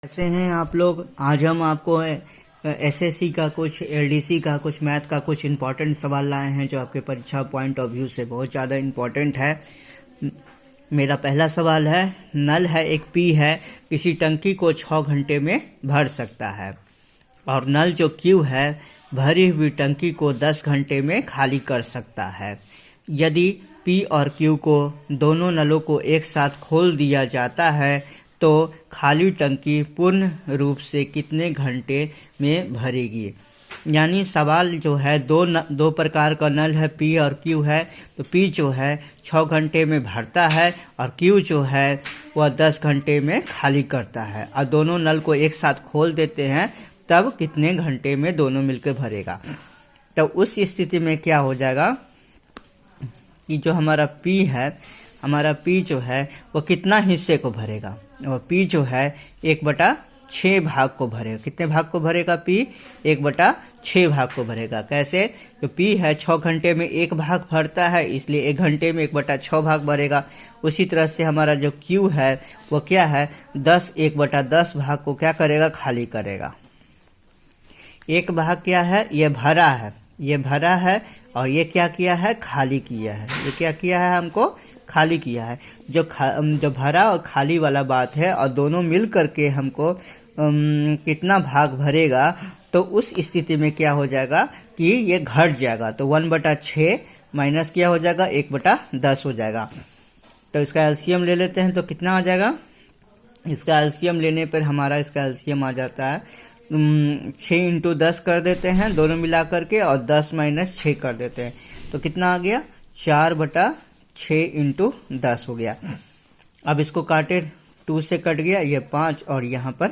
कैसे हैं आप लोग। आज हम आपको एसएससी का कुछ, एलडीसी का कुछ, मैथ का कुछ इम्पोर्टेंट सवाल लाए हैं जो आपके परीक्षा पॉइंट ऑफ व्यू से बहुत ज़्यादा इम्पोर्टेंट है। मेरा पहला सवाल है, नल है, एक पी है, किसी टंकी को 6 घंटे में भर सकता है और नल जो क्यू है भरी हुई टंकी को 10 घंटे में खाली कर सकता है। यदि पी और क्यू को दोनों नलों को एक साथ खोल दिया जाता है तो खाली टंकी पूर्ण रूप से कितने घंटे में भरेगी। यानी सवाल जो है दो प्रकार का नल है, पी और क्यू है। तो पी जो है 6 घंटे में भरता है और क्यू जो है वह 10 घंटे में खाली करता है और दोनों नल को एक साथ खोल देते हैं तब कितने घंटे में दोनों मिलकर भरेगा। तो उस स्थिति में क्या हो जाएगा कि जो हमारा पी है, हमारा पी जो है वो कितना हिस्से को भरेगा। और पी जो है 1/6 भाग को भरेगा। कितने भाग को भरेगा पी? 1/6 भाग को भरेगा। कैसे? तो पी है 6 घंटे में एक भाग भरता है, इसलिए 1 घंटे में 1/6 भाग भरेगा। उसी तरह से हमारा जो क्यू है वो क्या है, 1/10 भाग को क्या करेगा, खाली करेगा। एक भाग क्या है, ये भरा है, ये भरा है और ये क्या किया है, खाली किया है। ये क्या किया है, हमको खाली किया है। जो भरा और खाली वाला बात है और दोनों मिल करके हमको कितना भाग भरेगा, तो उस स्थिति में क्या हो जाएगा कि ये घट जाएगा। तो 1/6 माइनस क्या हो जाएगा, 1/10 हो जाएगा। तो इसका एलसीएम ले लेते हैं तो कितना आ जाएगा। इसका एलसीएम लेने पर हमारा इसका एलसीएम आ जाता है 6 × 10 कर देते हैं दोनों मिला करके और 10 - 6 कर देते हैं तो कितना आ गया, 4/6 × 10 हो गया। अब इसको काटे, 2 से कट गया, ये 5 और यहाँ पर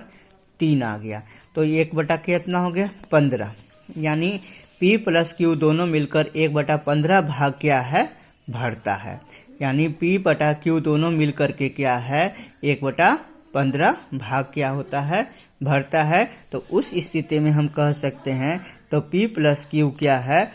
3 आ गया। तो ये 1 कितना हो गया, 15। यानी P + Q दोनों मिलकर 1/15 भाग क्या है, भरता है। यानी P / Q दोनों मिलकर के क्या है, 1/15 भाग क्या होता है, भरता है। तो उस स्थिति में हम कह सकते हैं तो P + Q क्या है,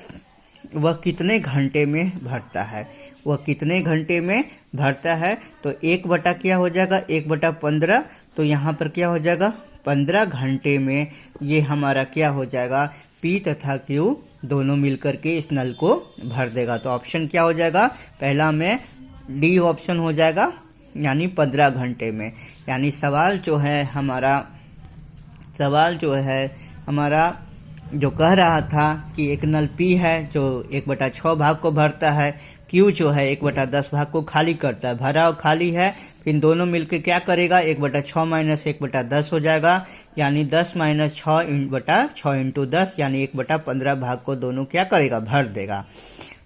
वह कितने घंटे में भरता है, वह कितने घंटे में भरता है। तो 1 क्या हो जाएगा, 1/15। तो यहाँ पर क्या हो जाएगा, 15 घंटे में ये हमारा क्या हो जाएगा, P तथा Q दोनों मिलकर के इस नल को भर देगा। तो ऑप्शन क्या हो जाएगा, पहला में डी ऑप्शन हो जाएगा, यानी 15 घंटे में। यानी सवाल जो है हमारा जो कह रहा था कि एक नल P है जो 1/6 भाग को भरता है, Q जो है 1/10 भाग को खाली करता है। भरा और खाली है, फिर दोनों मिलकर क्या करेगा, 1/6 - 1/10 हो जाएगा। यानी 10 - 6/6 × 10 यानी 1/15 भाग को दोनों क्या करेगा, भर देगा।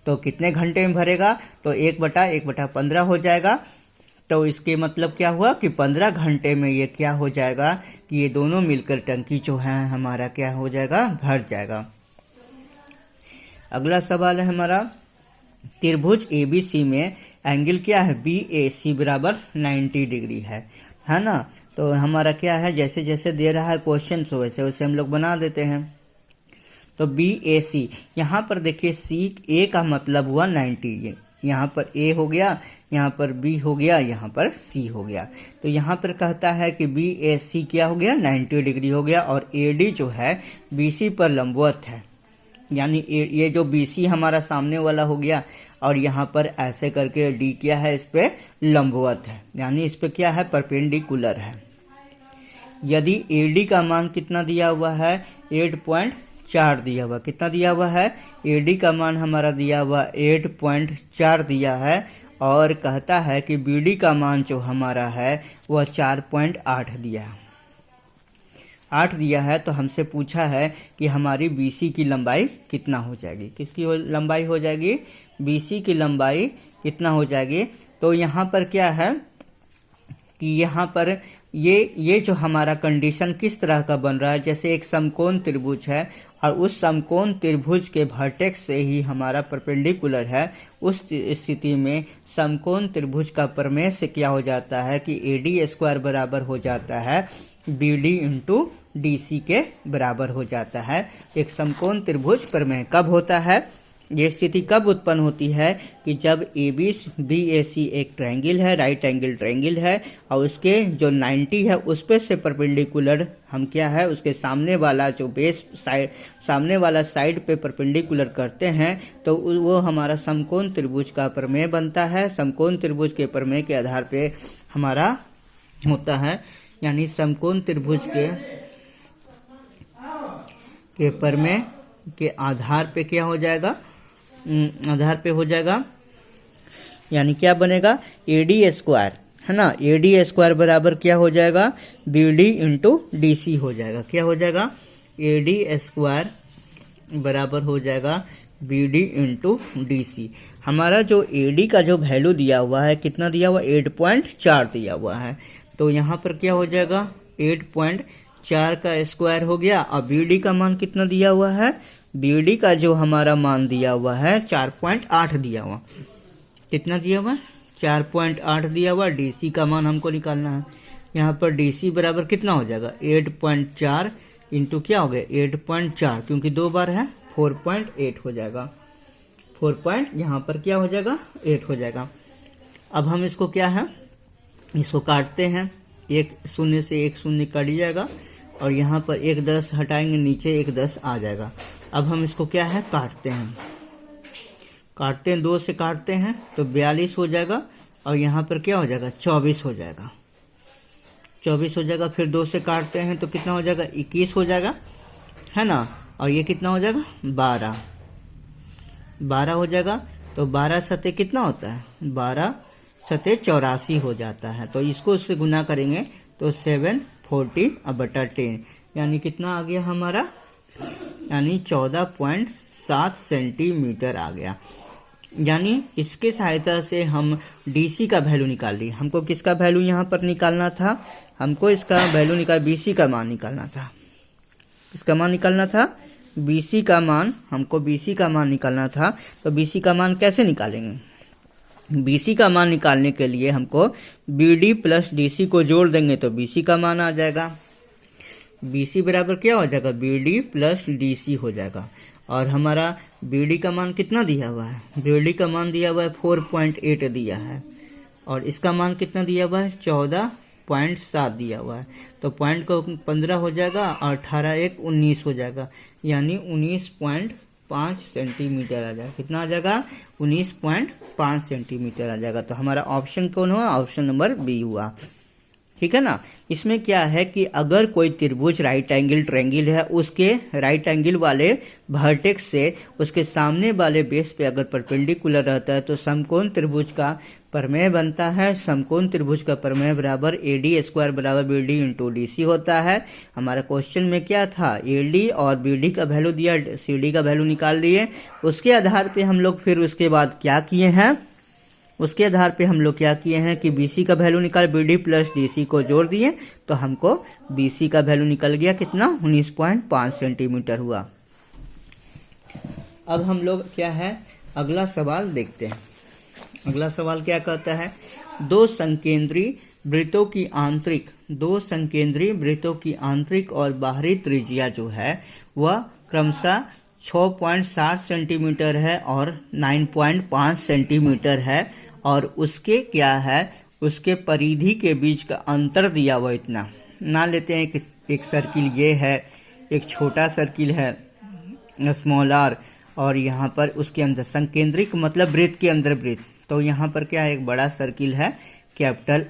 तो कितने घंटे में भरेगा, तो 1/1/15 हो जाएगा। तो इसके मतलब क्या हुआ कि 15 घंटे में ये क्या हो जाएगा कि ये दोनों मिलकर टंकी जो है हमारा क्या हो जाएगा, भर जाएगा। अगला सवाल है हमारा, त्रिभुज ABC में एंगल क्या है, BAC = 90 डिग्री है ना। तो हमारा क्या है, जैसे जैसे दे रहा है क्वेश्चन तो वैसे वैसे हम लोग बना देते हैं। तो BAC यहाँ पर देखिए, A का मतलब हुआ 90, यहाँ पर A हो गया, यहाँ पर B हो गया, यहाँ पर C हो गया। तो यहाँ पर कहता है कि BAC क्या हो गया, 90 डिग्री हो गया और AD जो है BC पर लंबवत है। यानी ये जो BC हमारा सामने वाला हो गया और यहाँ पर ऐसे करके D क्या है, इस पे लंबवत है, यानी इस पे क्या है, परपेंडिकुलर है। यदि AD का मान कितना दिया हुआ है, 8.4 दिया हुआ, कितना दिया हुआ है, AD का मान हमारा दिया हुआ 8.4 दिया है और कहता है कि BD का मान जो हमारा है वह 4.8 दिया है, 8 दिया है। तो हमसे पूछा है कि हमारी BC की लंबाई कितना हो जाएगी, किसकी लंबाई हो जाएगी, BC की लंबाई कितना हो जाएगी। तो यहाँ पर क्या है कि यहाँ पर ये जो हमारा कंडीशन किस तरह का बन रहा है, जैसे एक समकोण त्रिभुज है और उस समकोण त्रिभुज के वर्टेक्स से ही हमारा परपेंडिकुलर है। उस स्थिति में समकोण त्रिभुज का प्रमेय से क्या हो जाता है कि AD² बराबर हो जाता है BD × DC के बराबर हो जाता है। एक समकोण त्रिभुज प्रमेय कब होता है, ये स्थिति कब उत्पन्न होती है कि जब BAC एक ट्रायंगल है, राइट एंगल ट्रायंगल है, और उसके जो 90 है उस पे से परपेंडिकुलर हम क्या है उसके सामने वाला जो बेस साइड, सामने वाला साइड पे परपेंडिकुलर करते हैं तो वो हमारा समकोण त्रिभुज का प्रमेय बनता है। समकोण त्रिभुज के प्रमेय के आधार पे हमारा होता है, यानी समकोण त्रिभुज के प्रमेय के आधार पे क्या हो जाएगा, आधार पे हो जाएगा, यानी क्या बनेगा AD स्क्वायर, है ना। AD स्क्वायर बराबर क्या हो जाएगा, BD इंटू DC हो जाएगा। क्या हो जाएगा, AD स्क्वायर बराबर हो जाएगा BD इंटू DC। हमारा जो AD का जो वैल्यू दिया हुआ है, कितना दिया हुआ, 8.4 दिया हुआ है। तो यहाँ पर क्या हो जाएगा, 8.4 का स्क्वायर हो गया। और BD का मान कितना दिया हुआ है, BD का जो हमारा मान दिया हुआ है 4.8 दिया हुआ, कितना दिया हुआ, 4.8 दिया हुआ। DC का मान हमको निकालना है। यहाँ पर DC बराबर कितना हो जाएगा, 8.4 इंटू क्या हो गया 8.4, क्योंकि 2 बार है 4.8 हो जाएगा। 4 यहाँ पर क्या हो जाएगा 8 हो जाएगा। अब हम इसको क्या है, इसको काटते हैं, 1 शून्य से 1 शून्य कट जाएगा, और यहाँ पर 1 10 हटाएंगे, नीचे 1 10 आ जाएगा। अब हम इसको क्या है काटते हैं, 2 से काटते हैं तो 42 हो जाएगा, और यहाँ पर क्या हो जाएगा 24 हो जाएगा, 24 हो जाएगा। फिर 2 से काटते हैं तो कितना हो जाएगा 21 हो जाएगा, है ना। और ये कितना हो जाएगा 12 हो जाएगा। तो 12 सते कितना होता है, 12 सते 84 हो जाता है। तो इसको उससे गुना करेंगे तो 740/10, यानी कितना आ गया हमारा, यानी 14.7 सेंटीमीटर आ गया। यानी इसके सहायता से हम DC का वैल्यू निकाल ली। हमको किसका वैल्यू यहाँ पर निकालना था, हमको इसका वैल्यू BC का मान निकालना था। इसका मान निकालना था BC का मान, हमको BC का मान निकालना था। तो BC का मान कैसे निकालेंगे, BC का मान निकालने के लिए हमको BD प्लस DC को जोड़ देंगे तो BC का मान आ जाएगा। BC बराबर क्या हो जाएगा, BD प्लस DC हो जाएगा। और हमारा BD का मान कितना दिया हुआ है, BD का मान दिया हुआ है 4.8 दिया है, और इसका मान कितना दिया हुआ है 14.7 दिया हुआ है। तो पॉइंट को 15 हो जाएगा, और 18 1 19 हो जाएगा, यानी 19.5 सेंटीमीटर आ जाएगा। कितना आ जाएगा, 19.5 सेंटीमीटर आ जाएगा। तो हमारा ऑप्शन कौन हुआ, ऑप्शन नंबर B हुआ, ठीक है ना। इसमें क्या है कि अगर कोई त्रिभुज राइट एंगल ट्रायंगल है, उसके राइट एंगल वाले वर्टेक्स से उसके सामने वाले बेस पे अगर परपेंडिकुलर रहता है तो समकोण त्रिभुज का प्रमेय बनता है। समकोण त्रिभुज का प्रमेय बराबर AD स्क्वायर बराबर BD इंटू DC होता है। हमारा क्वेश्चन में क्या था, AD और BD का वैल्यू दिया, CD का वैल्यू निकाल दिए। उसके आधार पे हम लोग फिर उसके बाद क्या किए हैं, उसके आधार पे हम लोग क्या किए हैं कि BC का वैल्यू निकाल, BD प्लस DC को जोड़ दिए तो हमको BC का वैल्यू निकल गया कितना, 19.5 सेंटीमीटर हुआ। अब हम लोग क्या है अगला सवाल देखते हैं। अगला सवाल क्या कहता है, दो संकेंद्री वृत्तों की आंतरिक और बाहरी त्रिज्या जो है वह क्रमशः 6.7 सेंटीमीटर है और 9.5 सेंटीमीटर है, और उसके क्या है, उसके परिधि के बीच का अंतर दिया हुआ इतना। मान लेते हैं कि एक सर्किल ये है, एक छोटा सर्किल है स्मॉल r, और यहाँ पर उसके अंदर संकेंद्रिक मतलब वृत्त के अंदर वृत्त। तो यहाँ पर क्या है, एक बड़ा सर्किल है, कैपिटल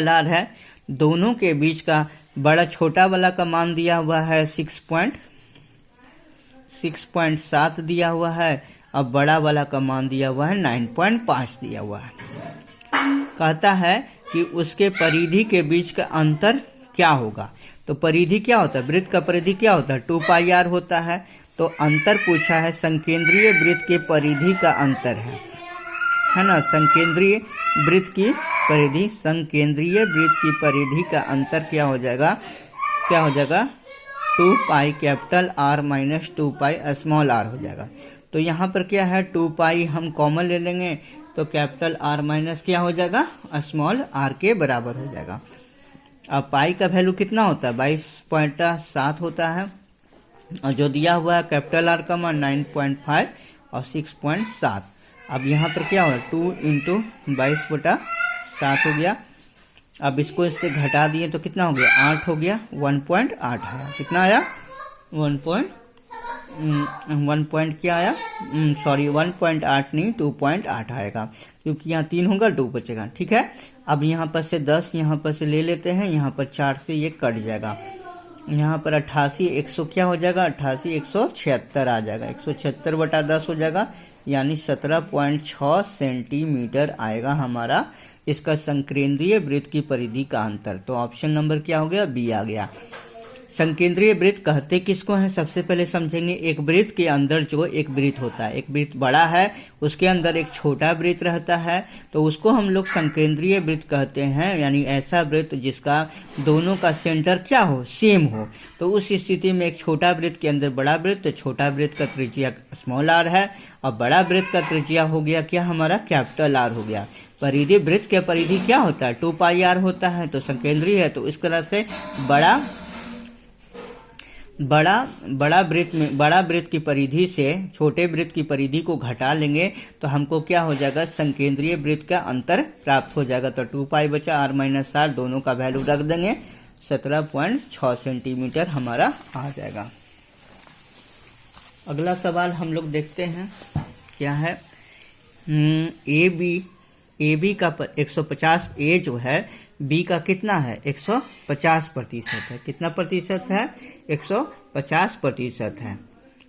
R है। दोनों के बीच का बड़ा छोटा वाला का मान दिया हुआ है 6.7 दिया हुआ है, अब बड़ा वाला का मान दिया हुआ है 9.5 दिया हुआ है। कहता है कि उसके परिधि के बीच का अंतर क्या होगा। तो परिधि क्या होता है, वृत्त का परिधि क्या होता है, 2πr होता है। तो अंतर पूछा है, संकेंद्रीय वृत्त के परिधि का अंतर है ना। संकेंद्रीय वृत्त की परिधि का अंतर क्या हो जाएगा, 2π capital R minus 2π small r हो जाएगा। तो यहाँ पर क्या है, 2π हम कॉमन ले लेंगे तो कैपिटल R माइनस क्या हो जाएगा, स्मॉल r के बराबर हो जाएगा। अब पाई का वैल्यू कितना होता है, 22.7 होता है। और जो दिया हुआ है कैपिटल आर का मान 9.5 और 6.7। अब यहाँ पर क्या होगा 2 इंटू 22/7 हो गया। अब इसको इससे घटा दिए तो कितना हो गया 8 हो गया, 1.8 आया। कितना आया 1 क्या आया, सॉरी 1.8 नहीं 2.8 आएगा, क्योंकि यहाँ 3 होगा 2 बचेगा। ठीक है, अब यहाँ पर से 10 यहाँ पर से ले लेते हैं, यहाँ पर 4 से ये कट जाएगा। यहाँ पर 88 100 क्या हो जाएगा 88 176 आ जाएगा, 176/10 हो जाएगा, यानी 17.6 सेंटीमीटर आएगा हमारा इसका संकेंद्रीय वृत्त की परिधि का अंतर। तो ऑप्शन नंबर क्या हो गया बी आ गया। संकेंद्रीय वृत्त कहते किसको हैं, सबसे पहले समझेंगे। एक वृत्त के अंदर जो एक वृत्त होता है, एक वृत्त बड़ा है उसके अंदर एक छोटा वृत्त रहता है, तो उसको हम लोग संकेंद्रीय वृत्त कहते हैं। यानी ऐसा वृत्त जिसका दोनों का सेंटर क्या हो, सेम हो। तो उस स्थिति में एक छोटा वृत्त के अंदर बड़ा वृत्त, तो छोटा वृत्त का त्रिज्या स्मॉल आर है और बड़ा वृत्त का त्रिज्या हो गया क्या हमारा कैपिटल आर हो गया। परिधि वृत्त के परिधि क्या होता है 2πr होता है, तो संकेंद्रीय है, तो इस तरह से बड़ा वृत्त की परिधि से छोटे वृत्त की परिधि को घटा लेंगे तो हमको क्या हो जाएगा संकेंद्रीय वृत्त का अंतर प्राप्त हो जाएगा। तो 2π बचा r-r दोनों का वैल्यू रख देंगे, 17.6 सेंटीमीटर हमारा आ जाएगा। अगला सवाल हम लोग देखते हैं क्या है। ए बी का 150, ए जो है बी का कितना है 150% है। कितना प्रतिशत है 150% है।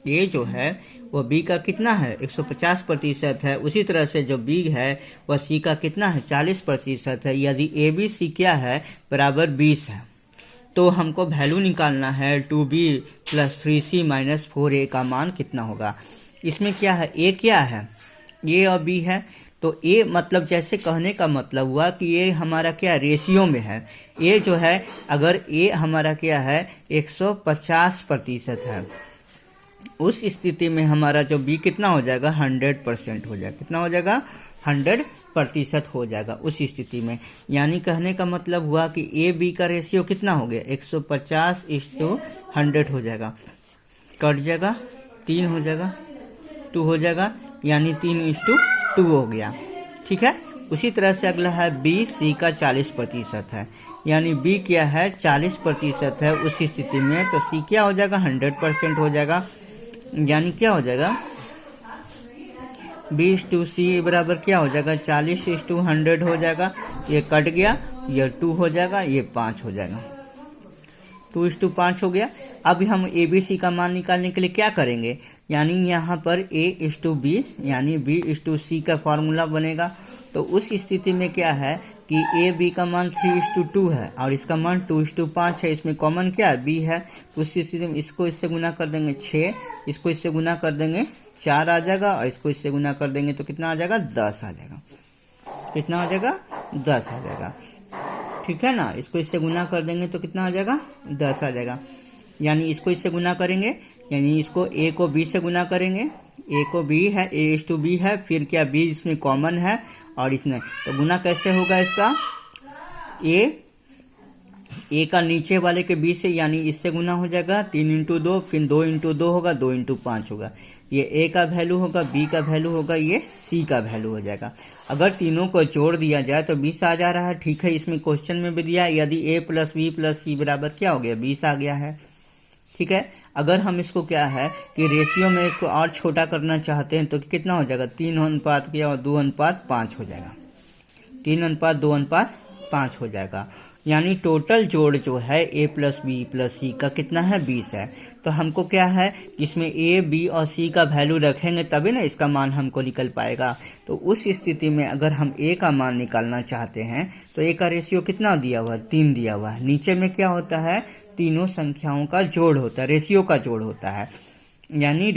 ए जो है वो बी का कितना है 150% है। उसी तरह से जो बी है वह सी का कितना है 40% है। यदि ए बी सी क्या है बराबर 20 है, तो हमको वैल्यू निकालना है 2b + 3c - 4a का मान कितना होगा। इसमें क्या है ए क्या है, ए और बी है, तो ए मतलब जैसे कहने का मतलब हुआ कि ये हमारा क्या रेशियो में है। ए जो है अगर ए हमारा क्या है 150% है, उस स्थिति में हमारा जो बी कितना हो जाएगा 100% हो जाएगा। कितना हो जाएगा 100% हो जाएगा उस स्थिति में। यानी कहने का मतलब हुआ कि ए बी का रेशियो कितना हो गया 150:100 हो जाएगा, कट जाएगा 3 हो जाएगा 2 हो जाएगा, यानी 3:2 हो गया। ठीक है, उसी तरह से अगला है बी सी का 40% है, यानी बी क्या है 40% है। उस स्थिति में तो सी क्या हो जाएगा 100% हो जाएगा, यानी क्या हो जाएगा B/C बराबर क्या हो जाएगा 40:100 हो जाएगा। ये कट गया, ये 2 हो जाएगा, ये 5 हो जाएगा, 2:5 हो गया। अब हम ABC का मान निकालने के लिए क्या करेंगे, यानी यहाँ पर A/B यानी B/C का फॉर्मूला बनेगा। तो उस स्थिति में क्या है कि AB का मान 3:2 है और इसका मान 2:5 है। इसमें कॉमन क्या है B है। उस स्थिति में इसको इससे गुना कर देंगे 6, इसको इससे गुना कर देंगे 4 आ जाएगा, और इसको इससे गुना कर देंगे तो कितना आ जाएगा 10 आ जाएगा। कितना आ जाएगा 10 आ जाएगा। ठीक है ना, इसको इससे गुना कर देंगे तो कितना आ जाएगा 10 आ जाएगा। यानी इसको इससे गुना करेंगे, यानी इसको A को B से गुना करेंगे, A को B है A/B है, फिर क्या B इसमें कॉमन है और इसमें तो गुना कैसे होगा इसका A का नीचे वाले के B से, यानी इससे गुना हो जाएगा 3×2, फिर 2×2 होगा, 2×5 होगा। ये A का वैल्यू होगा, B का वैल्यू होगा, ये C का वैल्यू हो जाएगा। अगर तीनों को जोड़ दिया जाए तो 20 आ जा रहा है। ठीक है, इसमें क्वेश्चन में भी दिया है यदि A + B + C बराबर क्या हो गया 20 आ गया है। ठीक है, अगर हम इसको क्या है कि रेशियो में इसको और छोटा करना चाहते हैं तो कितना हो जाएगा 3:2 और 2:5 हो जाएगा, 3:2:5 हो जाएगा। यानी टोटल जोड़ जो है A + B + C का कितना है 20 है। तो हमको क्या है इसमें A, B और C का वैल्यू रखेंगे तभी ना इसका मान हमको निकल पाएगा। तो उस स्थिति में अगर हम A का मान निकालना चाहते हैं तो A का रेशियो कितना दिया हुआ है 3 दिया हुआ है। नीचे में क्या होता है तीनों संख्याओं का जोड़ होता है, रेशियो का जोड़ होता है। यानी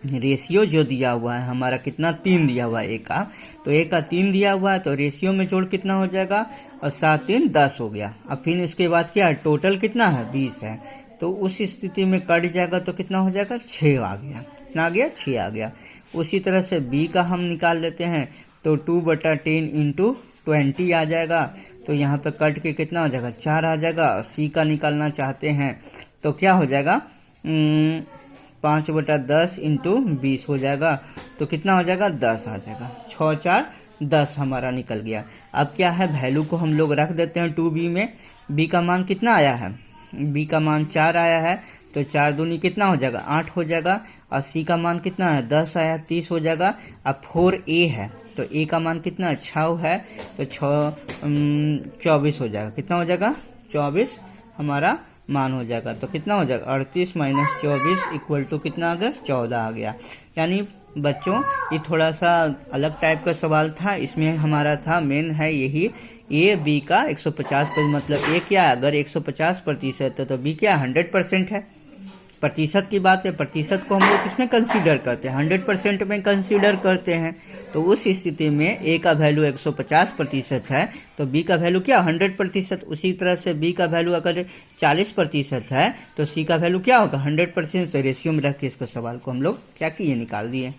रेशियो जो दिया हुआ है हमारा कितना 3 दिया हुआ है A का, तो A का 3 दिया हुआ है, तो रेशियो में जोड़ कितना हो जाएगा और 7×3 10 हो गया। अब फिर इसके बाद क्या है टोटल कितना है 20 है, तो उस स्थिति में कट जाएगा तो कितना हो जाएगा 6 आ गया। कितना आ गया 6 आ गया। उसी तरह से B का हम निकाल लेते हैं तो 2/10 × 20 आ जाएगा, तो यहाँ पे कट के कितना हो जाएगा 4 आ जाएगा। C का निकालना चाहते हैं तो क्या हो जाएगा 5/10 इंटू 20 हो जाएगा, तो कितना हो जाएगा 10 आ जाएगा। 6 4 10 हमारा निकल गया। अब क्या है, वैल्यू को हम लोग रख देते हैं 2b में। b का मान कितना आया है, b का मान 4 आया है, तो 4 दूनी कितना हो जाएगा 8 हो जाएगा। और c का मान कितना है 10 आया, 30 हो जाएगा। अब 4a है, तो a का मान कितना है 6 है, तो 6 24 हो जाएगा। कितना हो जाएगा 24 हमारा मान हो जाएगा। तो कितना हो जाएगा 38 माइनस 24 इक्वल टू कितना आ गया 14 आ गया। यानी बच्चों ये थोड़ा सा अलग टाइप का सवाल था, इसमें हमारा था मेन है यही ए बी का 150%, मतलब ए क्या है, अगर 150% है तो बी क्या 100% है। प्रतिशत की बात है, प्रतिशत को हम लोग किसमें कंसीडर करते हैं 100% में कंसीडर करते हैं। तो उस स्थिति में ए का वैल्यू 150% है तो बी का वैल्यू क्या 100%। उसी तरह से बी का वैल्यू अगर 40% है तो सी का वैल्यू क्या होगा 100%। तो रेशियो में रख के इसको सवाल को हम लोग क्या किए निकाल दिए।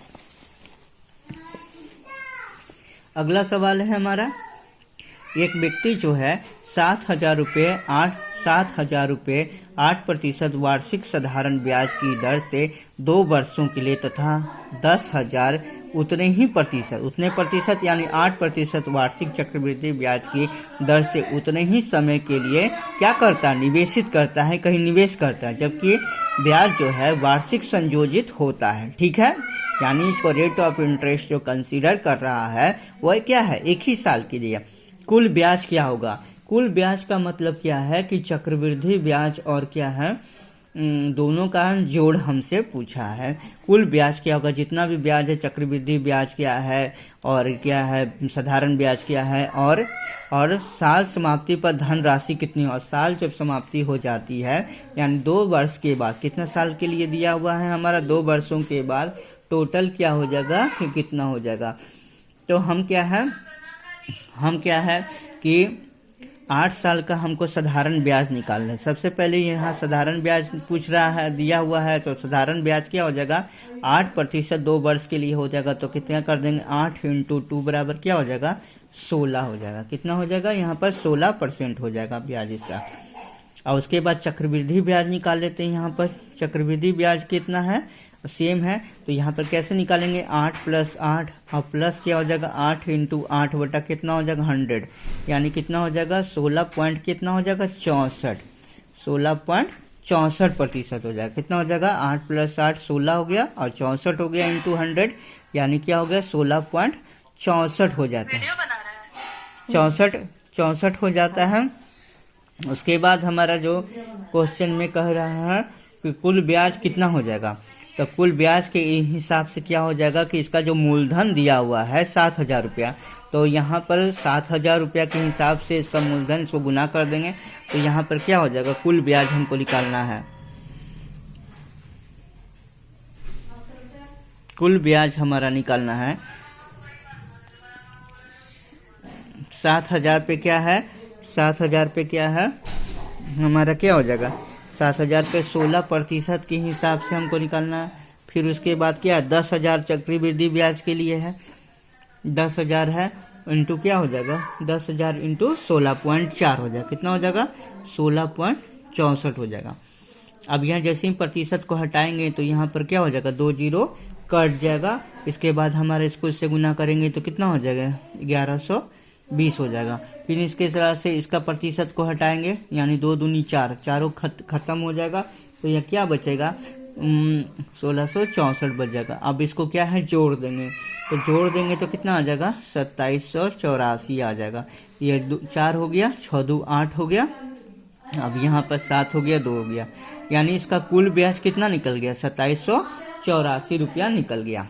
अगला सवाल है हमारा, एक व्यक्ति जो है 7,000 रुपये 8% वार्षिक साधारण ब्याज की दर से 2 वर्षों के लिए तथा 10,000 उतने प्रतिशत यानी 8% वार्षिक चक्रवृद्धि ब्याज की दर से उतने ही समय के लिए क्या करता है, निवेशित करता है, कहीं निवेश करता है, जबकि ब्याज जो है वार्षिक संयोजित होता है। ठीक है, यानी इसको रेट ऑफ इंटरेस्ट जो कंसीडर कर रहा है वह क्या है एक ही साल के लिए। कुल ब्याज क्या होगा, कुल ब्याज का मतलब क्या है कि चक्रवृद्धि ब्याज और क्या है दोनों का जोड़ हमसे पूछा है। कुल ब्याज क्या होगा, जितना भी ब्याज है, चक्रवृद्धि ब्याज क्या है और क्या है साधारण ब्याज क्या है, और साल समाप्ति पर धनराशि कितनी, और साल जब समाप्ति हो जाती है यानी 2 वर्ष के बाद, कितना साल के लिए दिया हुआ है हमारा 2 वर्षों के बाद टोटल क्या हो जाएगा कि कितना हो जाएगा। तो हम क्या है कि 8 साल का हमको साधारण ब्याज निकालना है। सबसे पहले यहाँ साधारण ब्याज पूछ रहा है, दिया हुआ है, तो साधारण ब्याज क्या हो जाएगा 8% 2 वर्ष के लिए हो जाएगा। तो कितना कर देंगे 8 इंटू 2 बराबर क्या हो जाएगा 16 हो जाएगा। कितना हो जाएगा यहाँ पर 16% हो जाएगा ब्याज इसका। और उसके बाद चक्रवृद्धि ब्याज निकाल लेते हैं। यहाँ पर चक्रवृद्धि ब्याज कितना है सेम है, तो यहाँ पर कैसे निकालेंगे 8 + 8 और प्लस क्या हो जाएगा 8 इंटू 8 बटा कितना हो जाएगा 100, यानी कितना हो जाएगा 16 पॉइंट कितना हो जाएगा 64% हो जाएगा। कितना हो जाएगा 8 + 8 16 हो गया और 64 हो गया इंटू 100, यानी क्या हो गया 16.64 हो जाता है, 64 हो जाता है। उसके बाद हमारा जो क्वेश्चन में कह रहा है कि कुल ब्याज कितना हो जाएगा, तो कुल ब्याज के हिसाब से क्या हो जाएगा कि इसका जो मूलधन दिया हुआ है 7,000 रुपया, तो यहाँ पर 7,000 रुपया के हिसाब से इसका मूलधन इसको गुना कर देंगे, तो यहाँ पर क्या हो जाएगा कुल ब्याज हमको निकालना है। कुल ब्याज हमारा निकालना है 7,000 पे क्या है 7,000 पे क्या है हमारा क्या हो जाएगा 7,000 पे 16% के हिसाब से हमको निकालना है। फिर उसके बाद क्या है 10,000 चक्रवृद्धि ब्याज के लिए है, 10,000 है इंटू क्या हो जाएगा 10,000 इंटू 16.4 हो जाएगा। कितना हो जाएगा 16.64 हो जाएगा। अब यहाँ जैसे ही प्रतिशत को हटाएंगे तो यहाँ पर क्या हो जाएगा 2 जीरो कट जाएगा। इसके बाद हमारे इसको इससे गुना करेंगे तो कितना हो जाएगा 1120 हो जाएगा। फिर इसके तरह से इसका प्रतिशत को हटाएंगे यानी 2 दूनी 4, चारों खत्म हो जाएगा, तो यह क्या बचेगा 1664 बच जाएगा। अब इसको क्या है जोड़ देंगे, तो जोड़ देंगे तो कितना आ जाएगा 2784 आ जाएगा। ये 4 हो गया, 6 2 8 हो गया, अब यहाँ पर 7 हो गया, 2 हो गया, यानी इसका कुल ब्याज कितना निकल गया 2784 रुपया निकल गया।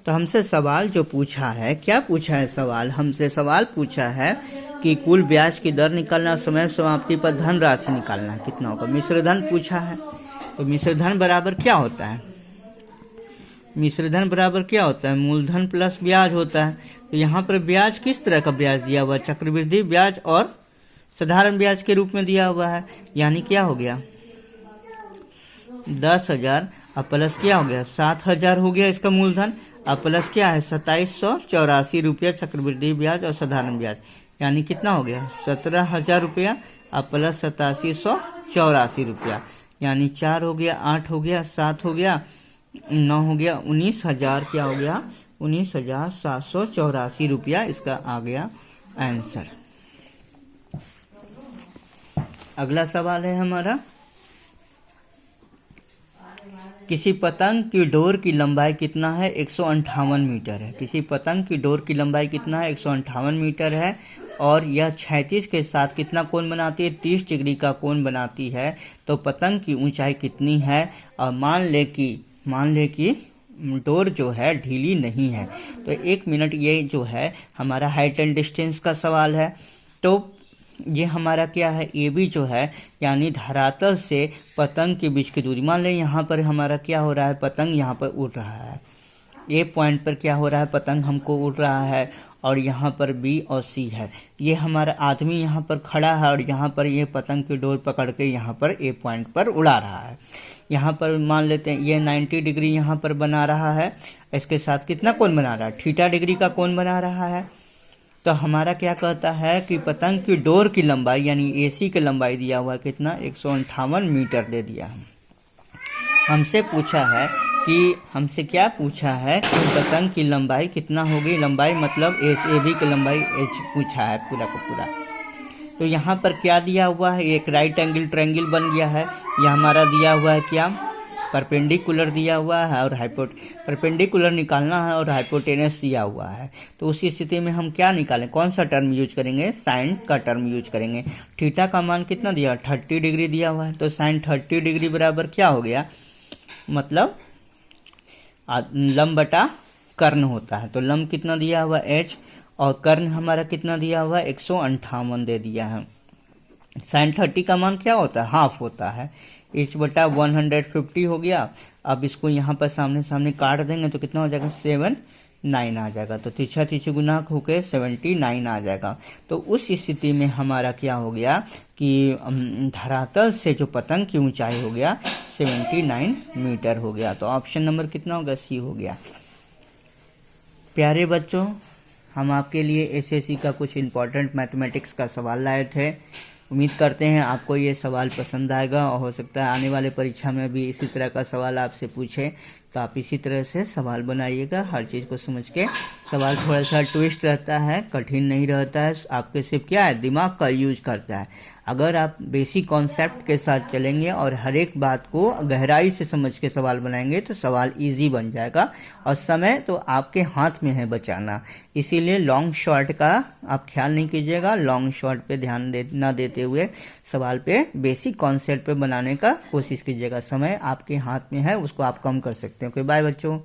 तो हमसे सवाल जो पूछा है, क्या पूछा है सवाल, हमसे सवाल पूछा है कि कुल ब्याज की दर निकालना, समय समाप्ति पर धन राशि निकालना है, कितना होगा। मिश्र धन पूछा है, तो मिश्र धन बराबर क्या होता है, मिश्र धन बराबर क्या होता है मूलधन प्लस ब्याज होता है। तो यहाँ पर ब्याज किस तरह का ब्याज दिया हुआ है, चक्रवृद्धि ब्याज और साधारण ब्याज के रूप में दिया हुआ है, यानी क्या हो गया 10,000 और प्लस क्या हो गया 7,000 हो गया इसका मूलधन, और प्लस क्या है 2784 रुपया चक्रवृद्धि ब्याज और साधारण ब्याज, यानी कितना हो गया 17,000 रुपया और प्लस 8784 रुपया, यानी 4 हो गया, 8 हो गया, 7 हो गया, 9 हो गया, 19,000 क्या हो गया, 19,784 रुपया इसका आ गया आंसर। अगला सवाल है हमारा, किसी पतंग की डोर की लंबाई कितना है, 158 मीटर है। किसी पतंग की डोर की लंबाई कितना है, 158 मीटर है, और यह 36 के साथ कितना कोण बनाती है, 30 डिग्री का कोण बनाती है। तो पतंग की ऊंचाई कितनी है, और मान ले कि डोर जो है ढीली नहीं है। तो 1 मिनट, ये जो है हमारा हाइट एंड डिस्टेंस का सवाल है। तो ये हमारा क्या है, ए बी जो है यानी धरातल से पतंग के बीच की दूरी। मान लें यहाँ पर हमारा क्या हो रहा है, पतंग यहाँ पर उड़ रहा है, ए पॉइंट पर क्या हो रहा है, पतंग हमको उड़ रहा है, और यहाँ पर बी और सी है। ये हमारा आदमी यहाँ पर खड़ा है, और यहाँ पर ये पतंग की डोर पकड़ के यहाँ पर ए पॉइंट पर उड़ा रहा है। यहाँ पर मान लेते हैं ये 90 डिग्री यहाँ पर बना रहा है, इसके साथ कितना कोण बना रहा है, थीटा डिग्री का कोण बना रहा है। तो हमारा क्या कहता है कि पतंग की डोर की लंबाई यानी एसी की लंबाई दिया हुआ कितना, 158 मीटर दे दिया है। हमसे क्या पूछा है कि पतंग की लंबाई कितना होगी, लंबाई मतलब एस ए बी की लंबाई एच पूछा है पूरा का पूरा। तो यहाँ पर क्या दिया हुआ है, एक राइट एंगल ट्रायंगल बन गया है। यह हमारा दिया हुआ है क्या, परपेंडिकुलर दिया हुआ है, और परपेंडिकुलर निकालना है, और हाइपोटेनस दिया हुआ है। तो उसी स्थिति में हम क्या निकालें, कौन सा टर्म यूज करेंगे, साइन का टर्म यूज करेंगे। थीटा का मान कितना दिया, 30 डिग्री दिया हुआ है। तो साइन 30 डिग्री बराबर क्या हो गया, मतलब लंब बटा कर्ण होता है। तो लंब कितना दिया हुआ h, और कर्ण हमारा कितना दिया हुआ 158 दे दिया है। साइन 30 का मान क्या होता है, हाफ होता है, h बटा 150 हो गया। अब इसको यहाँ पर सामने काट देंगे तो कितना हो जाएगा, 79 आ जाएगा। तो तीछा गुना होके 79 आ जाएगा। तो उस स्थिति में हमारा क्या हो गया कि धरातल से जो पतंग की ऊंचाई हो गया 79 मीटर हो गया। तो ऑप्शन नंबर कितना होगा, सी हो गया। प्यारे बच्चों, हम आपके लिए एसएससी का कुछ इम्पोर्टेंट मैथमेटिक्स का सवाल लाए थे। उम्मीद करते हैं आपको ये सवाल पसंद आएगा, और हो सकता है आने वाले परीक्षा में भी इसी तरह का सवाल आपसे पूछे, तो आप इसी तरह से सवाल बनाइएगा। हर चीज़ को समझ के, सवाल थोड़ा सा ट्विस्ट रहता है, कठिन नहीं रहता है, आपके सिर्फ क्या है, दिमाग का यूज करता है। अगर आप बेसिक कॉन्सेप्ट के साथ चलेंगे और हर एक बात को गहराई से समझ के सवाल बनाएंगे तो सवाल इजी बन जाएगा, और समय तो आपके हाथ में है बचाना। इसीलिए लॉन्ग शॉर्ट का आप ख्याल नहीं कीजिएगा, लॉन्ग शॉर्ट पे ध्यान ना देते हुए सवाल पे बेसिक कॉन्सेप्ट पे बनाने का कोशिश कीजिएगा। समय आपके हाथ में है, उसको आप कम कर सकते हैं। ओके, बाय बच्चों।